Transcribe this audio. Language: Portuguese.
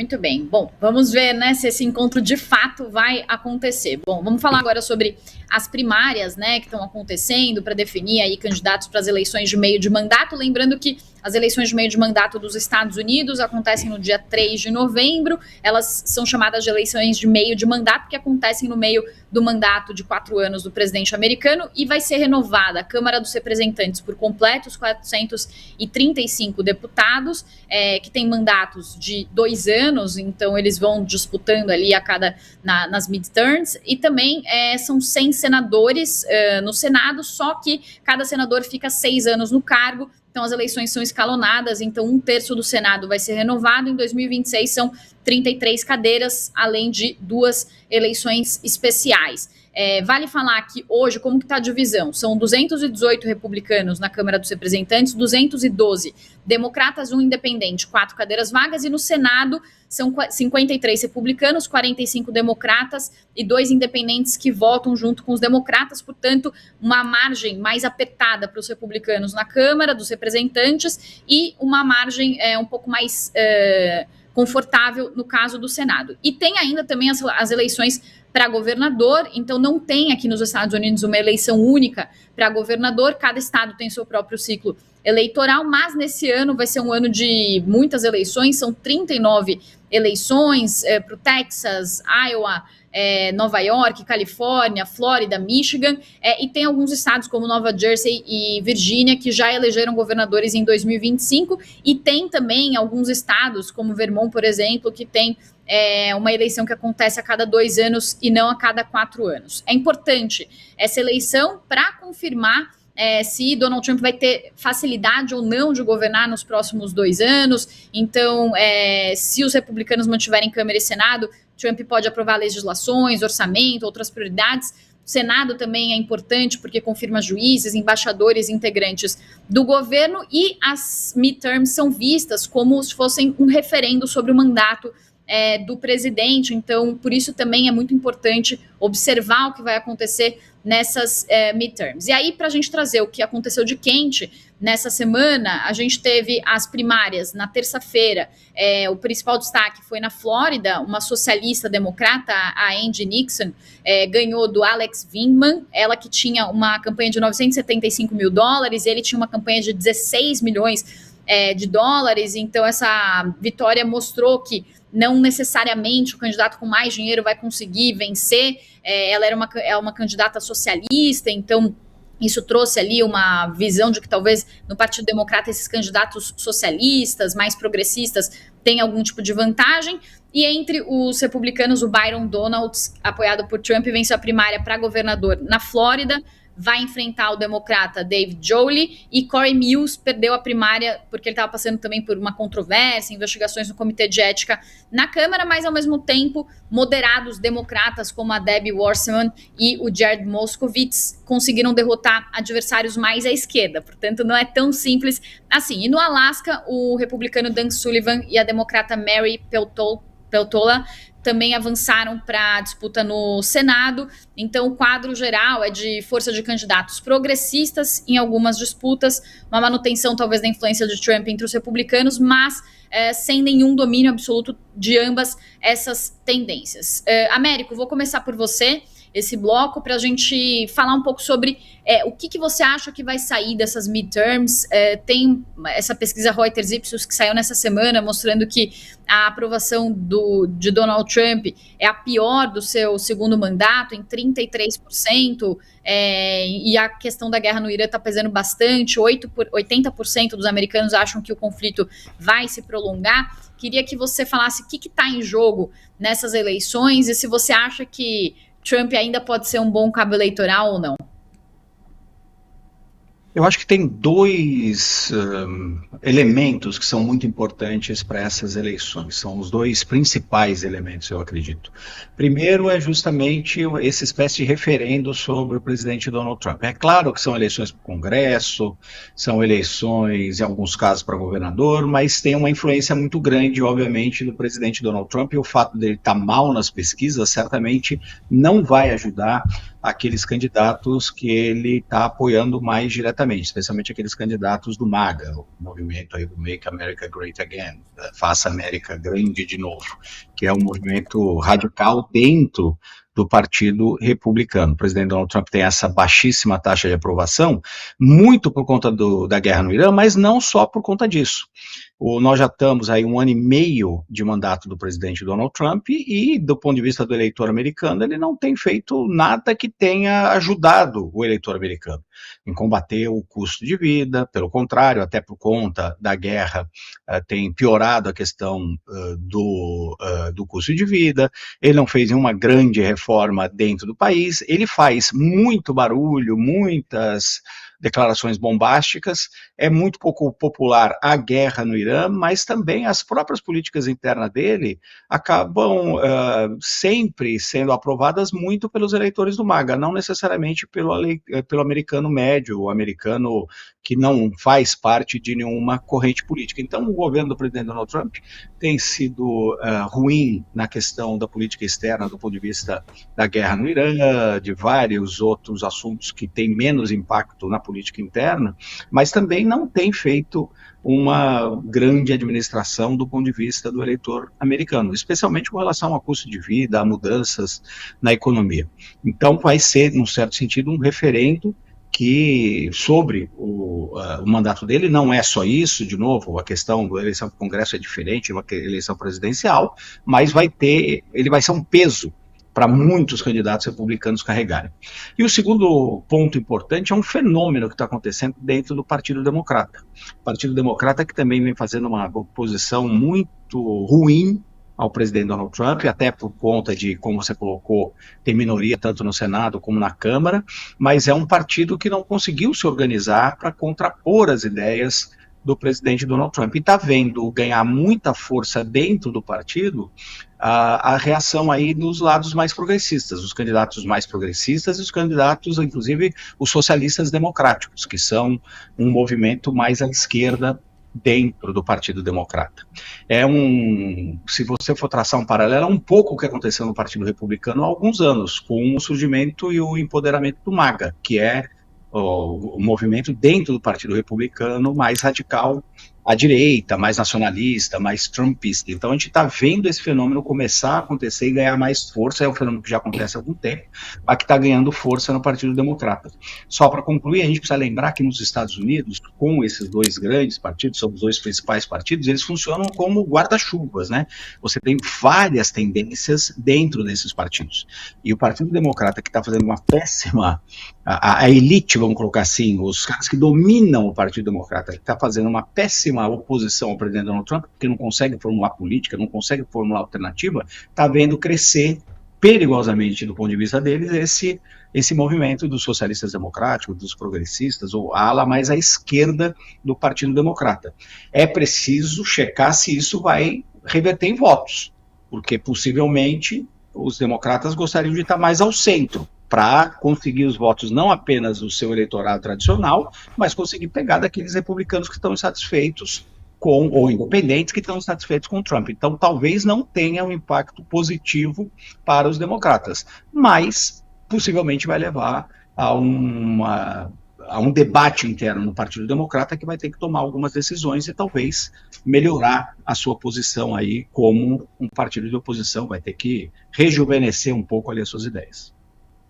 Muito bem. Bom, vamos ver, né, se esse encontro de fato vai acontecer. Bom, vamos falar agora sobre as primárias, né, que estão acontecendo para definir aí candidatos para as eleições de meio de mandato. Lembrando que as eleições de meio de mandato dos Estados Unidos acontecem no dia 3 de novembro. Elas são chamadas de eleições de meio de mandato, porque acontecem no meio do mandato de 4 anos do presidente americano, e vai ser renovada a Câmara dos Representantes por completo, os 435 deputados, que têm mandatos de 2 anos, então eles vão disputando ali nas midterms, e também são 100 senadores no Senado, só que cada senador fica 6 anos no cargo. Então as eleições são escalonadas, então 1/3 do Senado vai ser renovado. Em 2026 são 33 cadeiras, além de 2 eleições especiais. Vale falar que hoje, como que está a divisão? São 218 republicanos na Câmara dos Representantes, 212 democratas, 1 independente, 4 cadeiras vagas, e no Senado são 53 republicanos, 45 democratas e 2 independentes que votam junto com os democratas, portanto, uma margem mais apertada para os republicanos na Câmara dos Representantes e uma margem um pouco mais confortável no caso do Senado. E tem ainda também as eleições para governador, então não tem aqui nos Estados Unidos uma eleição única para governador, cada estado tem seu próprio ciclo eleitoral, mas nesse ano vai ser um ano de muitas eleições, são 39 eleições para o Texas, Iowa, Nova York, Califórnia, Flórida, Michigan, e tem alguns estados como Nova Jersey e Virgínia que já elegeram governadores em 2025, e tem também alguns estados como Vermont, por exemplo, que tem uma eleição que acontece a cada 2 anos e não a cada 4 anos. É importante essa eleição para confirmar se Donald Trump vai ter facilidade ou não de governar nos próximos 2 anos. Então, se os republicanos mantiverem Câmara e Senado, Trump pode aprovar legislações, orçamento, outras prioridades. O Senado também é importante porque confirma juízes, embaixadores, integrantes do governo, e as midterms são vistas como se fossem um referendo sobre o mandato do presidente. Então, por isso também é muito importante observar o que vai acontecer nessas midterms. E aí, para a gente trazer o que aconteceu de quente nessa semana, a gente teve as primárias na terça-feira. O principal destaque foi na Flórida, uma socialista democrata, a Angie Nixon, ganhou do Alex Vindman, ela que tinha uma campanha de $975 mil, ele tinha uma campanha de 16 milhões de dólares. Então essa vitória mostrou que não necessariamente o candidato com mais dinheiro vai conseguir vencer. Ela era uma candidata socialista, então isso trouxe ali uma visão de que talvez no Partido Democrata esses candidatos socialistas, mais progressistas, tenham algum tipo de vantagem. E entre os republicanos, o Byron Donalds, apoiado por Trump, venceu a primária para governador na Flórida, vai enfrentar o democrata David Jolley, e Corey Mills perdeu a primária porque ele estava passando também por uma controvérsia, investigações no Comitê de Ética na Câmara, mas ao mesmo tempo moderados democratas como a Debbie Wasserman e o Jared Moskowitz conseguiram derrotar adversários mais à esquerda, portanto não é tão simples assim. E no Alasca, o republicano Dan Sullivan e a democrata Mary Peltola também avançaram para a disputa no Senado. Então o quadro geral é de força de candidatos progressistas em algumas disputas, uma manutenção talvez da influência de Trump entre os republicanos, mas sem nenhum domínio absoluto de ambas essas tendências. Américo, vou começar por você esse bloco para a gente falar um pouco sobre o que você acha que vai sair dessas midterms. Tem essa pesquisa Reuters Ipsos que saiu nessa semana mostrando que a aprovação de Donald Trump é a pior do seu segundo mandato, em 33%, e a questão da guerra no Irã está pesando bastante. 80% dos americanos acham que o conflito vai se prolongar. Queria que você falasse o que está em jogo nessas eleições e se você acha que Trump ainda pode ser um bom cabo eleitoral ou não. Eu acho que tem 2 elementos que são muito importantes para essas eleições. São os 2 principais elementos, eu acredito. Primeiro é justamente essa espécie de referendo sobre o presidente Donald Trump. É claro que são eleições para o Congresso, são eleições, em alguns casos, para governador, mas tem uma influência muito grande, obviamente, do presidente Donald Trump, e o fato dele estar mal nas pesquisas certamente não vai ajudar aqueles candidatos que ele está apoiando mais diretamente, especialmente aqueles candidatos do MAGA, o movimento aí do Make America Great Again, Faça América Grande de Novo, que é um movimento radical dentro do Partido Republicano. O presidente Donald Trump tem essa baixíssima taxa de aprovação, muito por conta da guerra no Irã, mas não só por conta disso. Nós já estamos aí 1 ano e meio de mandato do presidente Donald Trump e, do ponto de vista do eleitor americano, ele não tem feito nada que tenha ajudado o eleitor americano em combater o custo de vida. Pelo contrário, até por conta da guerra, tem piorado a questão do custo de vida. Ele não fez nenhuma grande reforma dentro do país. Ele faz muito barulho, muitas declarações bombásticas, é muito pouco popular a guerra no Irã, mas também as próprias políticas internas dele acabam sempre sendo aprovadas muito pelos eleitores do MAGA, não necessariamente pelo americano médio, o americano que não faz parte de nenhuma corrente política. Então, o governo do presidente Donald Trump tem sido ruim na questão da política externa, do ponto de vista da guerra no Irã, de vários outros assuntos que têm menos impacto na política interna, mas também não tem feito uma grande administração do ponto de vista do eleitor americano, especialmente com relação ao custo de vida, a mudanças na economia. Então, vai ser, num certo sentido, um referendo que sobre o mandato dele não é só isso, de novo, a questão da eleição para o Congresso é diferente de uma eleição presidencial, mas ele vai ser um peso para muitos candidatos republicanos carregarem. E o segundo ponto importante é um fenômeno que está acontecendo dentro do Partido Democrata. O Partido Democrata que também vem fazendo uma oposição muito ruim ao presidente Donald Trump, até por conta de, como você colocou, tem minoria tanto no Senado como na Câmara, mas é um partido que não conseguiu se organizar para contrapor as ideias do presidente Donald Trump. E está vendo ganhar muita força dentro do partido a reação aí dos lados mais progressistas, os candidatos mais progressistas e os candidatos, inclusive, os socialistas democráticos, que são um movimento mais à esquerda dentro do Partido Democrata. Se você for traçar um paralelo, é um pouco o que aconteceu no Partido Republicano há alguns anos, com o surgimento e o empoderamento do MAGA, que é o movimento dentro do Partido Republicano mais radical à direita, mais nacionalista, mais trumpista. Então a gente está vendo esse fenômeno começar a acontecer e ganhar mais força. É um fenômeno que já acontece há algum tempo, mas que está ganhando força no Partido Democrata. Só para concluir, a gente precisa lembrar que nos Estados Unidos, com esses dois grandes partidos, são os dois principais partidos, eles funcionam como guarda-chuvas, né? Você tem várias tendências dentro desses partidos. E o Partido Democrata, que está fazendo uma péssima, a elite, vamos colocar assim, os caras que dominam o Partido Democrata, que está fazendo uma péssima oposição ao presidente Donald Trump, porque não consegue formular política, não consegue formular alternativa, está vendo crescer perigosamente, do ponto de vista deles, esse movimento dos socialistas democráticos, dos progressistas, ou a ala mais à esquerda do Partido Democrata. É preciso checar se isso vai reverter em votos, porque possivelmente os democratas gostariam de estar mais ao centro, para conseguir os votos não apenas do seu eleitorado tradicional, mas conseguir pegar daqueles republicanos que estão insatisfeitos ou independentes que estão insatisfeitos com o Trump. Então, talvez não tenha um impacto positivo para os democratas, mas possivelmente vai levar a um debate interno no Partido Democrata que vai ter que tomar algumas decisões e talvez melhorar a sua posição aí como um partido de oposição, vai ter que rejuvenescer um pouco ali as suas ideias.